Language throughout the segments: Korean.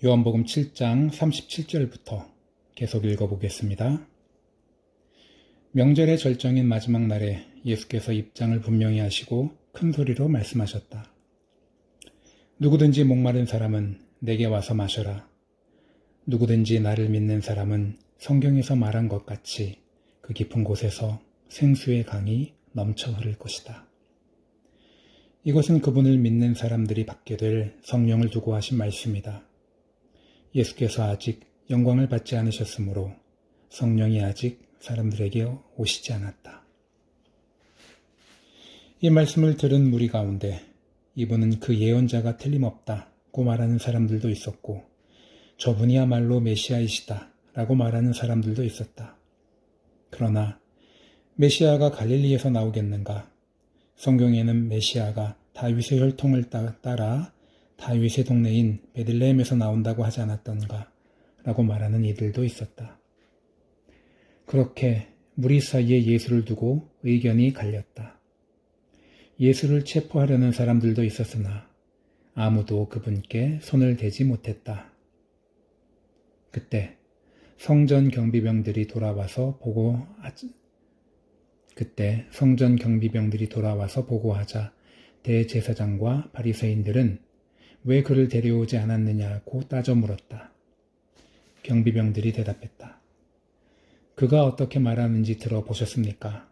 요한복음 7장 37절부터 계속 읽어보겠습니다. 명절의 절정인 마지막 날에 예수께서 입장을 분명히 하시고 큰 소리로 말씀하셨다. 누구든지 목마른 사람은 내게 와서 마셔라. 누구든지 나를 믿는 사람은 성경에서 말한 것 같이 그 깊은 곳에서 생수의 강이 넘쳐 흐를 것이다. 이것은 그분을 믿는 사람들이 받게 될 성령을 두고 하신 말씀이다. 예수께서 아직 영광을 받지 않으셨으므로 성령이 아직 사람들에게 오시지 않았다. 이 말씀을 들은 무리 가운데 이분은 그 예언자가 틀림없다고 말하는 사람들도 있었고, 저분이야말로 메시아이시다라고 말하는 사람들도 있었다. 그러나 메시아가 갈릴리에서 나오겠는가? 성경에는 메시아가 다윗의 혈통을 따라 다윗의 동네인 베들레헴에서 나온다고 하지 않았던가? 라고 말하는 이들도 있었다. 그렇게 무리 사이에 예수를 두고 의견이 갈렸다. 예수를 체포하려는 사람들도 있었으나 아무도 그분께 손을 대지 못했다. 그때 성전 경비병들이 돌아와서 보고하자 대제사장과 바리새인들은 왜 그를 데려오지 않았느냐고 따져 물었다. 경비병들이 대답했다. 그가 어떻게 말하는지 들어보셨습니까?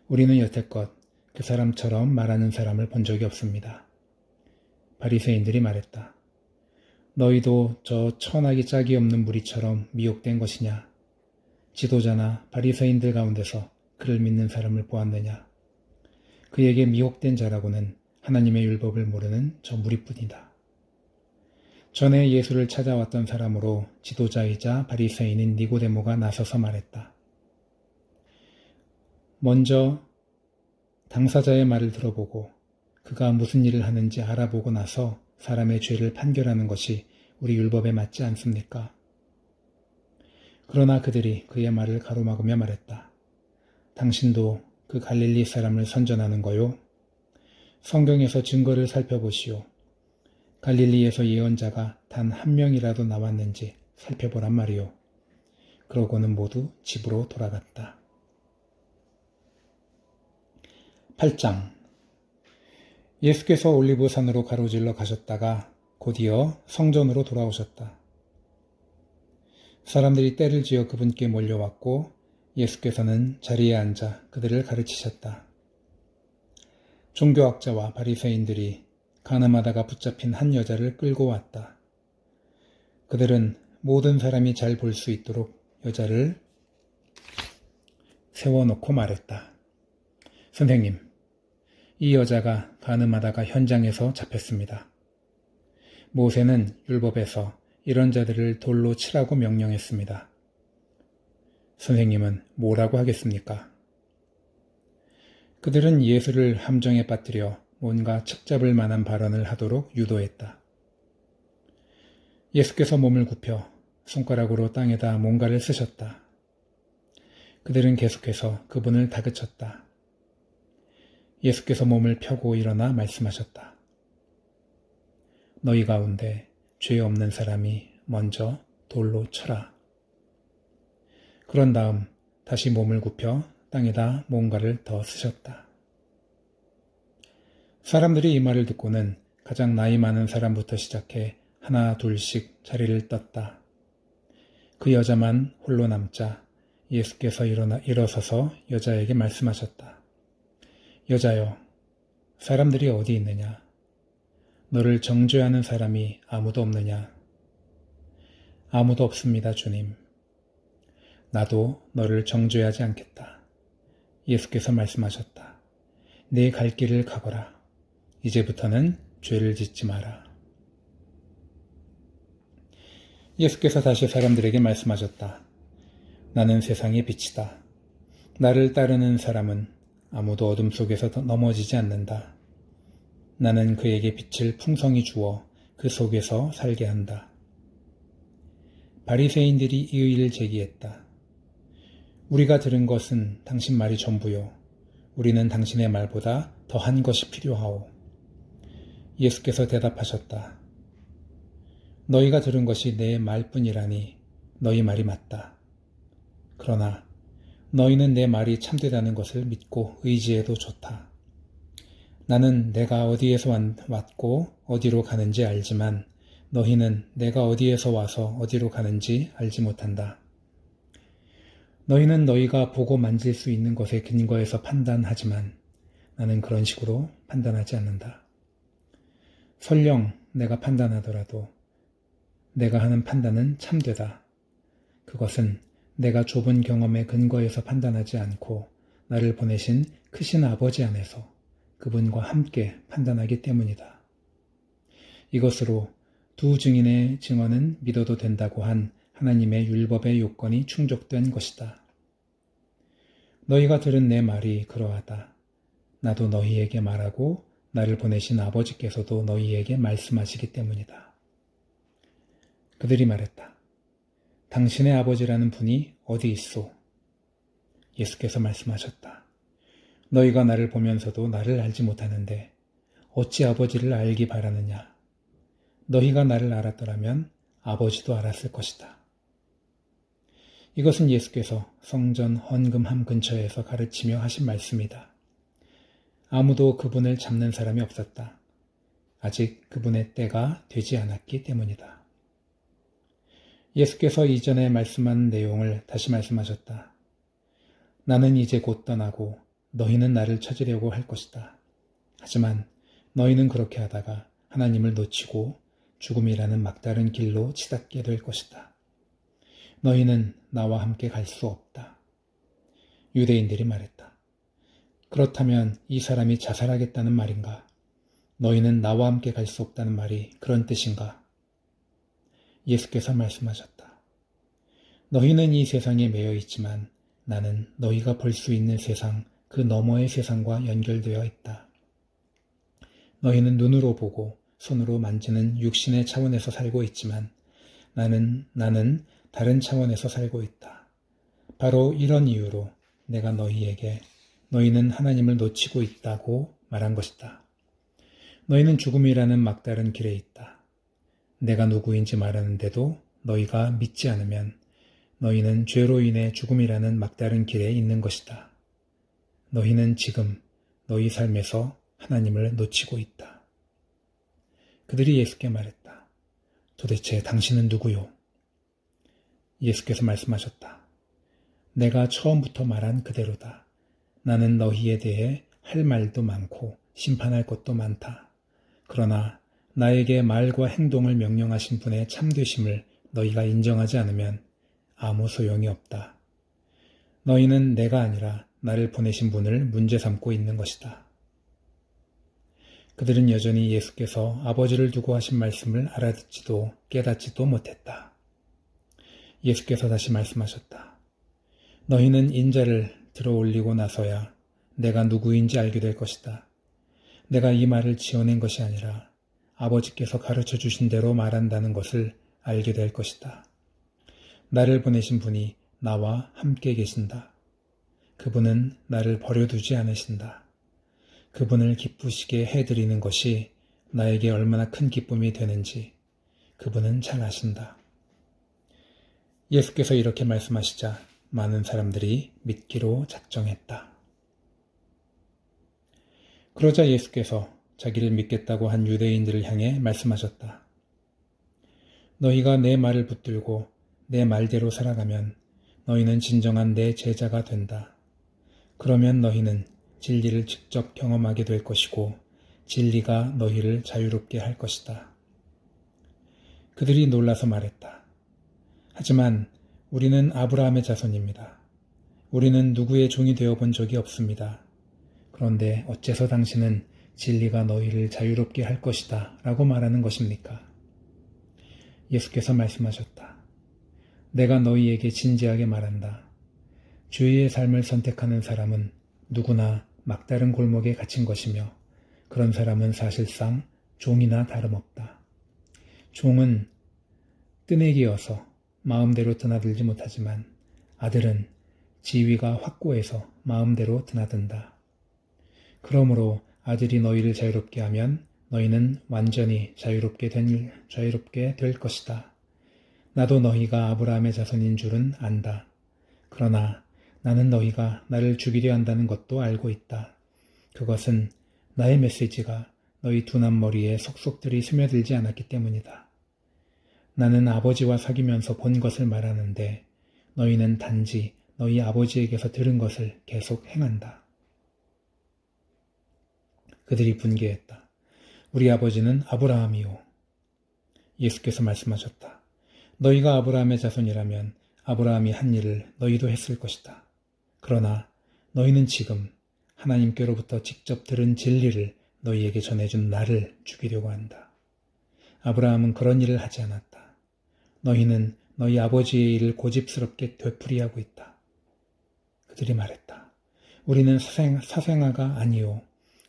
우리는 여태껏 그 사람처럼 말하는 사람을 본 적이 없습니다. 바리새인들이 말했다. 너희도 저 천하기 짝이 없는 무리처럼 미혹된 것이냐? 지도자나 바리새인들 가운데서 그를 믿는 사람을 보았느냐? 그에게 미혹된 자라고는 하나님의 율법을 모르는 저 무리뿐이다. 전에 예수를 찾아왔던 사람으로 지도자이자 바리새인인 니고데모가 나서서 말했다. 먼저 당사자의 말을 들어보고 그가 무슨 일을 하는지 알아보고 나서 사람의 죄를 판결하는 것이 우리 율법에 맞지 않습니까? 그러나 그들이 그의 말을 가로막으며 말했다. 당신도 그 갈릴리 사람을 선전하는 거요? 성경에서 증거를 살펴보시오. 갈릴리에서 예언자가 단 한 명이라도 나왔는지 살펴보란 말이오. 그러고는 모두 집으로 돌아갔다. 8장. 예수께서 올리브산으로 가로질러 가셨다가 곧이어 성전으로 돌아오셨다. 사람들이 떼를 지어 그분께 몰려왔고 예수께서는 자리에 앉아 그들을 가르치셨다. 종교학자와 바리새인들이 가늠하다가 붙잡힌 한 여자를 끌고 왔다. 그들은 모든 사람이 잘 볼 수 있도록 여자를 세워놓고 말했다. 선생님, 이 여자가 가늠하다가 현장에서 잡혔습니다. 모세는 율법에서 이런 자들을 돌로 치라고 명령했습니다. 선생님은 뭐라고 하겠습니까? 그들은 예수를 함정에 빠뜨려 뭔가 척잡을 만한 발언을 하도록 유도했다. 예수께서 몸을 굽혀 손가락으로 땅에다 뭔가를 쓰셨다. 그들은 계속해서 그분을 다그쳤다. 예수께서 몸을 펴고 일어나 말씀하셨다. 너희 가운데 죄 없는 사람이 먼저 돌로 쳐라. 그런 다음 다시 몸을 굽혀 땅에다 뭔가를 더 쓰셨다. 사람들이 이 말을 듣고는 가장 나이 많은 사람부터 시작해 하나 둘씩 자리를 떴다. 그 여자만 홀로 남자 예수께서 일어서서 여자에게 말씀하셨다. 여자여, 사람들이 어디 있느냐? 너를 정죄하는 사람이 아무도 없느냐? 아무도 없습니다, 주님. 나도 너를 정죄하지 않겠다. 예수께서 말씀하셨다. 내 갈 길을 가거라. 이제부터는 죄를 짓지 마라. 예수께서 다시 사람들에게 말씀하셨다. 나는 세상의 빛이다. 나를 따르는 사람은 아무도 어둠 속에서 넘어지지 않는다. 나는 그에게 빛을 풍성히 주어 그 속에서 살게 한다. 바리새인들이 이의를 제기했다. 우리가 들은 것은 당신 말이 전부요. 우리는 당신의 말보다 더한 것이 필요하오. 예수께서 대답하셨다. 너희가 들은 것이 내 말뿐이라니 너희 말이 맞다. 그러나 너희는 내 말이 참되다는 것을 믿고 의지해도 좋다. 나는 내가 어디에서 왔고 어디로 가는지 알지만 너희는 내가 어디에서 와서 어디로 가는지 알지 못한다. 너희는 너희가 보고 만질 수 있는 것에 근거해서 판단하지만 나는 그런 식으로 판단하지 않는다. 설령 내가 판단하더라도 내가 하는 판단은 참되다. 그것은 내가 좁은 경험에 근거해서 판단하지 않고 나를 보내신 크신 아버지 안에서 그분과 함께 판단하기 때문이다. 이것으로 두 증인의 증언은 믿어도 된다고 한 하나님의 율법의 요건이 충족된 것이다. 너희가 들은 내 말이 그러하다. 나도 너희에게 말하고 나를 보내신 아버지께서도 너희에게 말씀하시기 때문이다. 그들이 말했다. 당신의 아버지라는 분이 어디 있소? 예수께서 말씀하셨다. 너희가 나를 보면서도 나를 알지 못하는데 어찌 아버지를 알기 바라느냐? 너희가 나를 알았더라면 아버지도 알았을 것이다. 이것은 예수께서 성전 헌금함 근처에서 가르치며 하신 말씀이다. 아무도 그분을 잡는 사람이 없었다. 아직 그분의 때가 되지 않았기 때문이다. 예수께서 이전에 말씀한 내용을 다시 말씀하셨다. 나는 이제 곧 떠나고 너희는 나를 찾으려고 할 것이다. 하지만 너희는 그렇게 하다가 하나님을 놓치고 죽음이라는 막다른 길로 치닫게 될 것이다. 너희는 나와 함께 갈 수 없다. 유대인들이 말했다. 그렇다면 이 사람이 자살하겠다는 말인가? 너희는 나와 함께 갈 수 없다는 말이 그런 뜻인가? 예수께서 말씀하셨다. 너희는 이 세상에 매여 있지만 나는 너희가 볼 수 있는 세상, 그 너머의 세상과 연결되어 있다. 너희는 눈으로 보고 손으로 만지는 육신의 차원에서 살고 있지만 나는 다른 차원에서 살고 있다. 바로 이런 이유로 내가 너희에게 너희는 하나님을 놓치고 있다고 말한 것이다. 너희는 죽음이라는 막다른 길에 있다. 내가 누구인지 말하는데도 너희가 믿지 않으면 너희는 죄로 인해 죽음이라는 막다른 길에 있는 것이다. 너희는 지금 너희 삶에서 하나님을 놓치고 있다. 그들이 예수께 말했다. 도대체 당신은 누구요? 예수께서 말씀하셨다. 내가 처음부터 말한 그대로다. 나는 너희에 대해 할 말도 많고 심판할 것도 많다. 그러나 나에게 말과 행동을 명령하신 분의 참되심을 너희가 인정하지 않으면 아무 소용이 없다. 너희는 내가 아니라 나를 보내신 분을 문제 삼고 있는 것이다. 그들은 여전히 예수께서 아버지를 두고 하신 말씀을 알아듣지도 깨닫지도 못했다. 예수께서 다시 말씀하셨다. 너희는 인자를 들어올리고 나서야 내가 누구인지 알게 될 것이다. 내가 이 말을 지어낸 것이 아니라 아버지께서 가르쳐 주신 대로 말한다는 것을 알게 될 것이다. 나를 보내신 분이 나와 함께 계신다. 그분은 나를 버려두지 않으신다. 그분을 기쁘시게 해드리는 것이 나에게 얼마나 큰 기쁨이 되는지 그분은 잘 아신다. 예수께서 이렇게 말씀하시자 많은 사람들이 믿기로 작정했다. 그러자 예수께서 자기를 믿겠다고 한 유대인들을 향해 말씀하셨다. 너희가 내 말을 붙들고 내 말대로 살아가면 너희는 진정한 내 제자가 된다. 그러면 너희는 진리를 직접 경험하게 될 것이고 진리가 너희를 자유롭게 할 것이다. 그들이 놀라서 말했다. 하지만 우리는 아브라함의 자손입니다. 우리는 누구의 종이 되어본 적이 없습니다. 그런데 어째서 당신은 진리가 너희를 자유롭게 할 것이다 라고 말하는 것입니까? 예수께서 말씀하셨다. 내가 너희에게 진지하게 말한다. 주의의 삶을 선택하는 사람은 누구나 막다른 골목에 갇힌 것이며 그런 사람은 사실상 종이나 다름없다. 종은 뜨내기여서 마음대로 드나들지 못하지만 아들은 지위가 확고해서 마음대로 드나든다. 그러므로 아들이 너희를 자유롭게 하면 너희는 완전히 자유롭게 될 것이다. 나도 너희가 아브라함의 자손인 줄은 안다. 그러나 나는 너희가 나를 죽이려 한다는 것도 알고 있다. 그것은 나의 메시지가 너희 두 남머리에 속속들이 스며들지 않았기 때문이다. 나는 아버지와 사귀면서 본 것을 말하는데 너희는 단지 너희 아버지에게서 들은 것을 계속 행한다. 그들이 분개했다. 우리 아버지는 아브라함이요. 예수께서 말씀하셨다. 너희가 아브라함의 자손이라면 아브라함이 한 일을 너희도 했을 것이다. 그러나 너희는 지금 하나님께로부터 직접 들은 진리를 너희에게 전해준 나를 죽이려고 한다. 아브라함은 그런 일을 하지 않았다. 너희는 너희 아버지의 일을 고집스럽게 되풀이하고 있다. 그들이 말했다. 우리는 사생아가 아니요.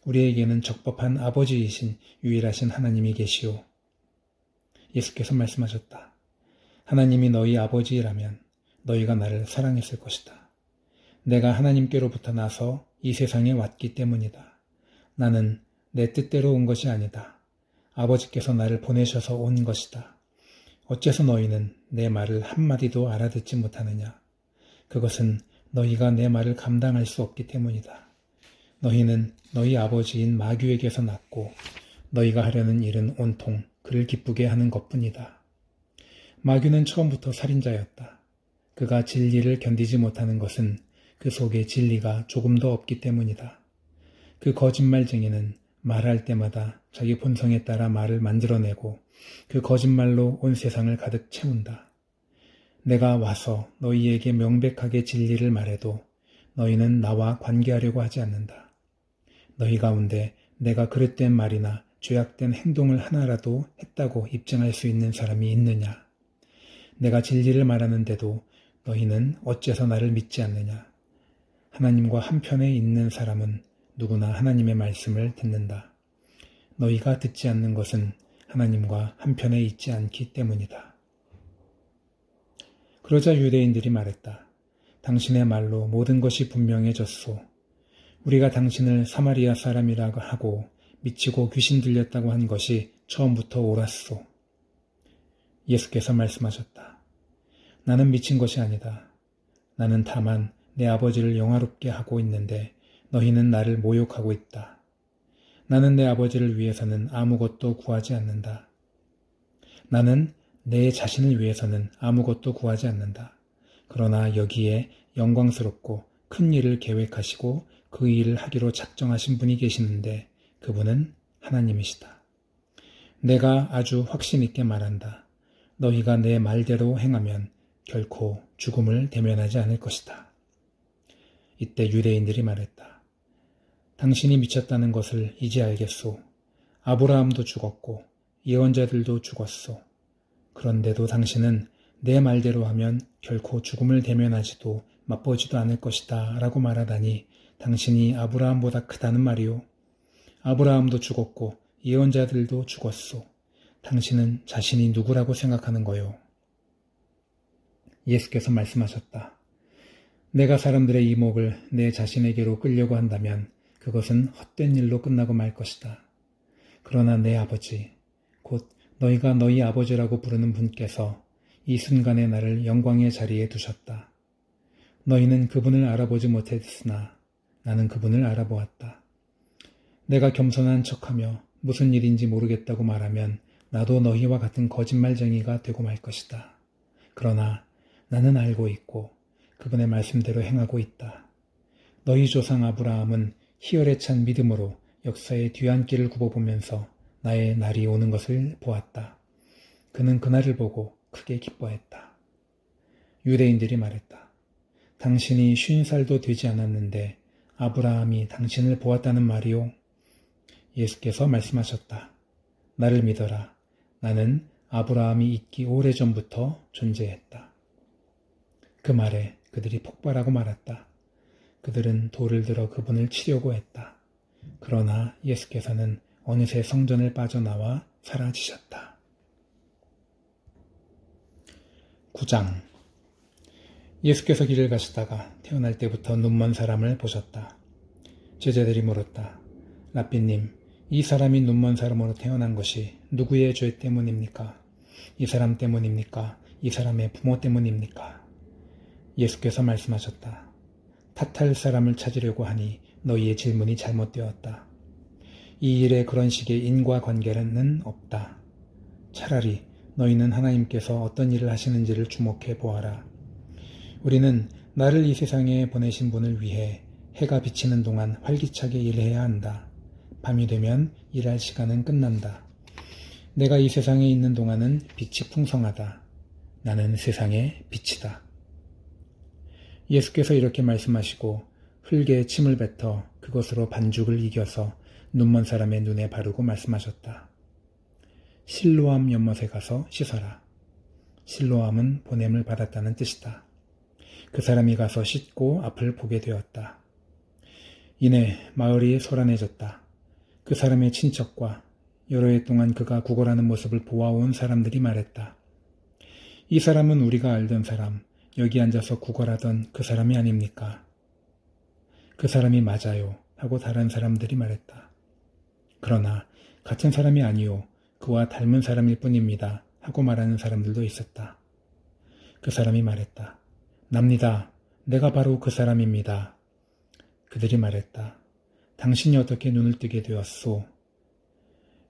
우리에게는 적법한 아버지이신 유일하신 하나님이 계시오. 예수께서 말씀하셨다. 하나님이 너희 아버지라면 너희가 나를 사랑했을 것이다. 내가 하나님께로부터 나서 이 세상에 왔기 때문이다. 나는 내 뜻대로 온 것이 아니다. 아버지께서 나를 보내셔서 온 것이다. 어째서 너희는 내 말을 한마디도 알아듣지 못하느냐? 그것은 너희가 내 말을 감당할 수 없기 때문이다. 너희는 너희 아버지인 마귀에게서 났고 너희가 하려는 일은 온통 그를 기쁘게 하는 것뿐이다. 마귀는 처음부터 살인자였다. 그가 진리를 견디지 못하는 것은 그 속에 진리가 조금도 없기 때문이다. 그 거짓말쟁이는 말할 때마다 자기 본성에 따라 말을 만들어내고 그 거짓말로 온 세상을 가득 채운다. 내가 와서 너희에게 명백하게 진리를 말해도 너희는 나와 관계하려고 하지 않는다. 너희 가운데 내가 그릇된 말이나 죄악된 행동을 하나라도 했다고 입증할 수 있는 사람이 있느냐? 내가 진리를 말하는데도 너희는 어째서 나를 믿지 않느냐? 하나님과 한편에 있는 사람은 누구나 하나님의 말씀을 듣는다. 너희가 듣지 않는 것은 하나님과 한편에 있지 않기 때문이다. 그러자 유대인들이 말했다. 당신의 말로 모든 것이 분명해졌소. 우리가 당신을 사마리아 사람이라고 하고 미치고 귀신 들렸다고 한 것이 처음부터 옳았소. 예수께서 말씀하셨다. 나는 미친 것이 아니다. 나는 다만 내 아버지를 영화롭게 하고 있는데 너희는 나를 모욕하고 있다. 나는 내 아버지를 위해서는 아무것도 구하지 않는다. 나는 내 자신을 위해서는 아무것도 구하지 않는다. 그러나 여기에 영광스럽고 큰 일을 계획하시고 그 일을 하기로 작정하신 분이 계시는데 그분은 하나님이시다. 내가 아주 확신 있게 말한다. 너희가 내 말대로 행하면 결코 죽음을 대면하지 않을 것이다. 이때 유대인들이 말했다. 당신이 미쳤다는 것을 이제 알겠소. 아브라함도 죽었고 예언자들도 죽었소. 그런데도 당신은 내 말대로 하면 결코 죽음을 대면하지도 맛보지도 않을 것이다 라고 말하다니 당신이 아브라함보다 크다는 말이오. 아브라함도 죽었고 예언자들도 죽었소. 당신은 자신이 누구라고 생각하는 거요? 예수께서 말씀하셨다. 내가 사람들의 이목을 내 자신에게로 끌려고 한다면 그것은 헛된 일로 끝나고 말 것이다. 그러나 내 아버지, 곧 너희가 너희 아버지라고 부르는 분께서 이 순간에 나를 영광의 자리에 두셨다. 너희는 그분을 알아보지 못했으나 나는 그분을 알아보았다. 내가 겸손한 척하며 무슨 일인지 모르겠다고 말하면 나도 너희와 같은 거짓말쟁이가 되고 말 것이다. 그러나 나는 알고 있고 그분의 말씀대로 행하고 있다. 너희 조상 아브라함은 희열에 찬 믿음으로 역사의 뒤안길을 굽어보면서 나의 날이 오는 것을 보았다. 그는 그날을 보고 크게 기뻐했다. 유대인들이 말했다. 당신이 50살도 되지 않았는데 아브라함이 당신을 보았다는 말이오? 예수께서 말씀하셨다. 나를 믿어라. 나는 아브라함이 있기 오래전부터 존재했다. 그 말에 그들이 폭발하고 말았다. 그들은 돌을 들어 그분을 치려고 했다. 그러나 예수께서는 어느새 성전을 빠져나와 사라지셨다. 9장. 예수께서 길을 가시다가 태어날 때부터 눈먼 사람을 보셨다. 제자들이 물었다. 라삐님, 이 사람이 눈먼 사람으로 태어난 것이 누구의 죄 때문입니까? 이 사람 때문입니까? 이 사람의 부모 때문입니까? 예수께서 말씀하셨다. 탓할 사람을 찾으려고 하니 너희의 질문이 잘못되었다. 이 일에 그런 식의 인과관계는 없다. 차라리 너희는 하나님께서 어떤 일을 하시는지를 주목해 보아라. 우리는 나를 이 세상에 보내신 분을 위해 해가 비치는 동안 활기차게 일해야 한다. 밤이 되면 일할 시간은 끝난다. 내가 이 세상에 있는 동안은 빛이 풍성하다. 나는 세상의 빛이다. 예수께서 이렇게 말씀하시고 흙에 침을 뱉어 그것으로 반죽을 이겨서 눈먼 사람의 눈에 바르고 말씀하셨다. 실로암 연못에 가서 씻어라. 실로암은 보냄을 받았다는 뜻이다. 그 사람이 가서 씻고 앞을 보게 되었다. 이내 마을이 소란해졌다. 그 사람의 친척과 여러 해 동안 그가 구걸하는 모습을 보아온 사람들이 말했다. 이 사람은 우리가 알던 사람, 여기 앉아서 구걸하던 그 사람이 아닙니까? 그 사람이 맞아요 하고 다른 사람들이 말했다. 그러나 같은 사람이 아니요 그와 닮은 사람일 뿐입니다 하고 말하는 사람들도 있었다. 그 사람이 말했다. 납니다. 내가 바로 그 사람입니다. 그들이 말했다. 당신이 어떻게 눈을 뜨게 되었소?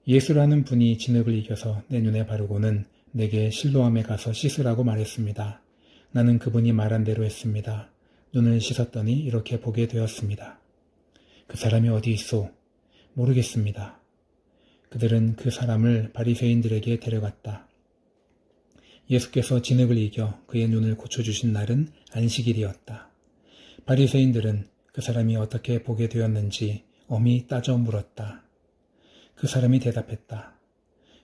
예수라는 분이 진흙을 이겨서 내 눈에 바르고는 내게 실로암에 가서 씻으라고 말했습니다. 나는 그분이 말한 대로 했습니다. 눈을 씻었더니 이렇게 보게 되었습니다. 그 사람이 어디 있소? 모르겠습니다. 그들은 그 사람을 바리새인들에게 데려갔다. 예수께서 진흙을 이겨 그의 눈을 고쳐주신 날은 안식일이었다. 바리새인들은 그 사람이 어떻게 보게 되었는지 엄히 따져 물었다. 그 사람이 대답했다.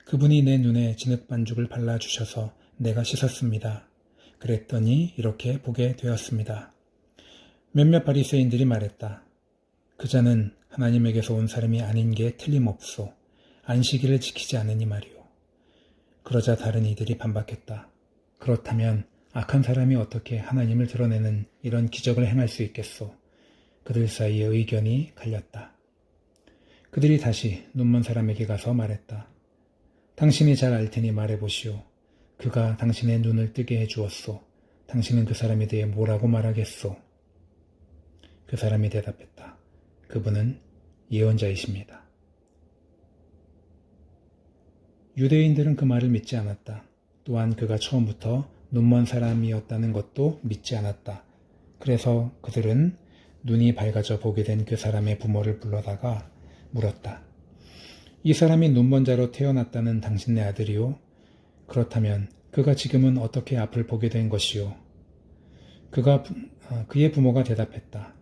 그분이 내 눈에 진흙 반죽을 발라주셔서 내가 씻었습니다. 그랬더니 이렇게 보게 되었습니다. 몇몇 바리새인들이 말했다. 그자는 하나님에게서 온 사람이 아닌 게 틀림없소. 안식일을 지키지 않으니 말이오. 그러자 다른 이들이 반박했다. 그렇다면 악한 사람이 어떻게 하나님을 드러내는 이런 기적을 행할 수 있겠소? 그들 사이에 의견이 갈렸다. 그들이 다시 눈먼 사람에게 가서 말했다. 당신이 잘 알 테니 말해보시오. 그가 당신의 눈을 뜨게 해주었소. 당신은 그 사람에 대해 뭐라고 말하겠소? 그 사람이 대답했다. 그분은 예언자이십니다. 유대인들은 그 말을 믿지 않았다. 또한 그가 처음부터 눈먼 사람이었다는 것도 믿지 않았다. 그래서 그들은 눈이 밝아져 보게 된 그 사람의 부모를 불러다가 물었다. 이 사람이 눈먼 자로 태어났다는 당신네 아들이요? 그렇다면 그가 지금은 어떻게 앞을 보게 된 것이요? 그의 부모가 대답했다.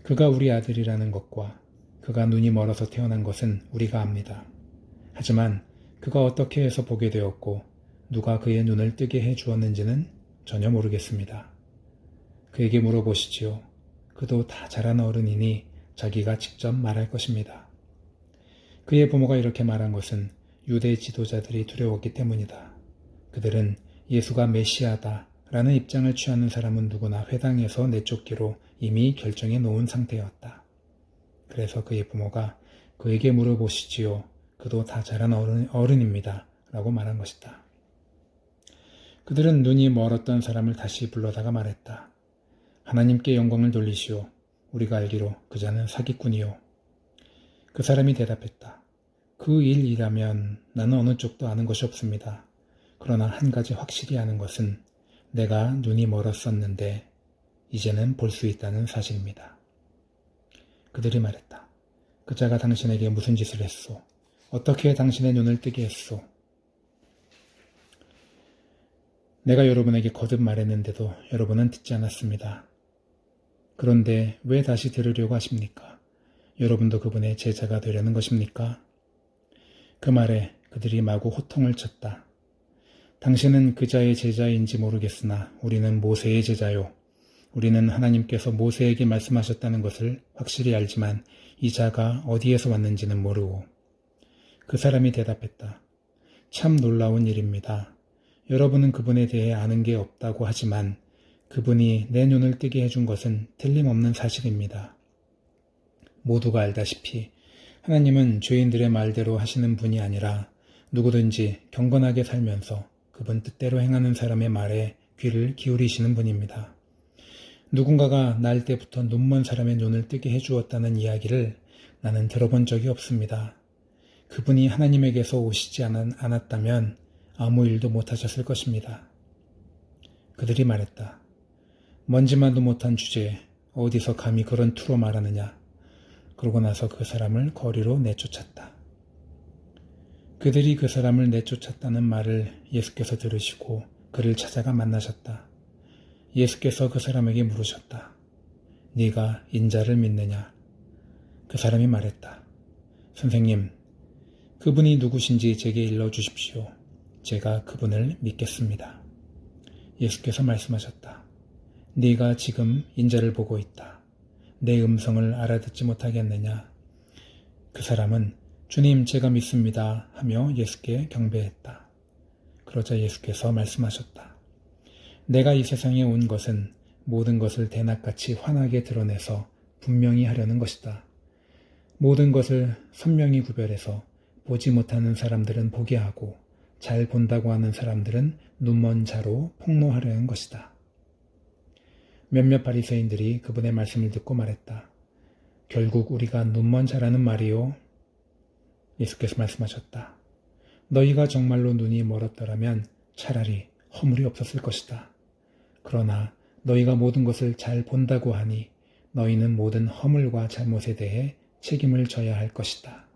그가 우리 아들이라는 것과 그가 눈이 멀어서 태어난 것은 우리가 압니다. 하지만 그가 어떻게 해서 보게 되었고 누가 그의 눈을 뜨게 해 주었는지는 전혀 모르겠습니다. 그에게 물어보시지요. 그도 다 자란 어른이니 자기가 직접 말할 것입니다. 그의 부모가 이렇게 말한 것은 유대 지도자들이 두려웠기 때문이다. 그들은 예수가 메시아다 라는 입장을 취하는 사람은 누구나 회당에서 내쫓기로 이미 결정해 놓은 상태였다. 그래서 그의 부모가 그에게 물어보시지요. 그도 다 자란 어른입니다. 라고 말한 것이다. 그들은 눈이 멀었던 사람을 다시 불러다가 말했다. 하나님께 영광을 돌리시오. 우리가 알기로 그자는 사기꾼이요. 그 사람이 대답했다. 그 일이라면 나는 어느 쪽도 아는 것이 없습니다. 그러나 한 가지 확실히 아는 것은 내가 눈이 멀었었는데 이제는 볼 수 있다는 사실입니다. 그들이 말했다. 그자가 당신에게 무슨 짓을 했소? 어떻게 당신의 눈을 뜨게 했소? 내가 여러분에게 거듭 말했는데도 여러분은 듣지 않았습니다. 그런데 왜 다시 들으려고 하십니까? 여러분도 그분의 제자가 되려는 것입니까? 그 말에 그들이 마구 호통을 쳤다. 당신은 그자의 제자인지 모르겠으나 우리는 모세의 제자요. 우리는 하나님께서 모세에게 말씀하셨다는 것을 확실히 알지만 이 자가 어디에서 왔는지는 모르고. 그 사람이 대답했다. 참 놀라운 일입니다. 여러분은 그분에 대해 아는 게 없다고 하지만 그분이 내 눈을 뜨게 해준 것은 틀림없는 사실입니다. 모두가 알다시피 하나님은 죄인들의 말대로 하시는 분이 아니라 누구든지 경건하게 살면서 그분 뜻대로 행하는 사람의 말에 귀를 기울이시는 분입니다. 누군가가 날 때부터 눈먼 사람의 눈을 뜨게 해주었다는 이야기를 나는 들어본 적이 없습니다. 그분이 하나님에게서 오시지 않았다면 아무 일도 못하셨을 것입니다. 그들이 말했다. 먼지만도 못한 주제에 어디서 감히 그런 투로 말하느냐. 그러고 나서 그 사람을 거리로 내쫓았다. 그들이 그 사람을 내쫓았다는 말을 예수께서 들으시고 그를 찾아가 만나셨다. 예수께서 그 사람에게 물으셨다. 네가 인자를 믿느냐? 그 사람이 말했다. 선생님, 그분이 누구신지 제게 일러주십시오. 제가 그분을 믿겠습니다. 예수께서 말씀하셨다. 네가 지금 인자를 보고 있다. 내 음성을 알아듣지 못하겠느냐? 그 사람은 주님 제가 믿습니다 하며 예수께 경배했다. 그러자 예수께서 말씀하셨다. 내가 이 세상에 온 것은 모든 것을 대낮같이 환하게 드러내서 분명히 하려는 것이다. 모든 것을 선명히 구별해서 보지 못하는 사람들은 보게 하고 잘 본다고 하는 사람들은 눈먼 자로 폭로하려는 것이다. 몇몇 바리새인들이 그분의 말씀을 듣고 말했다. 결국 우리가 눈먼 자라는 말이요. 예수께서 말씀하셨다. 너희가 정말로 눈이 멀었더라면 차라리 허물이 없었을 것이다. 그러나 너희가 모든 것을 잘 본다고 하니 너희는 모든 허물과 잘못에 대해 책임을 져야 할 것이다.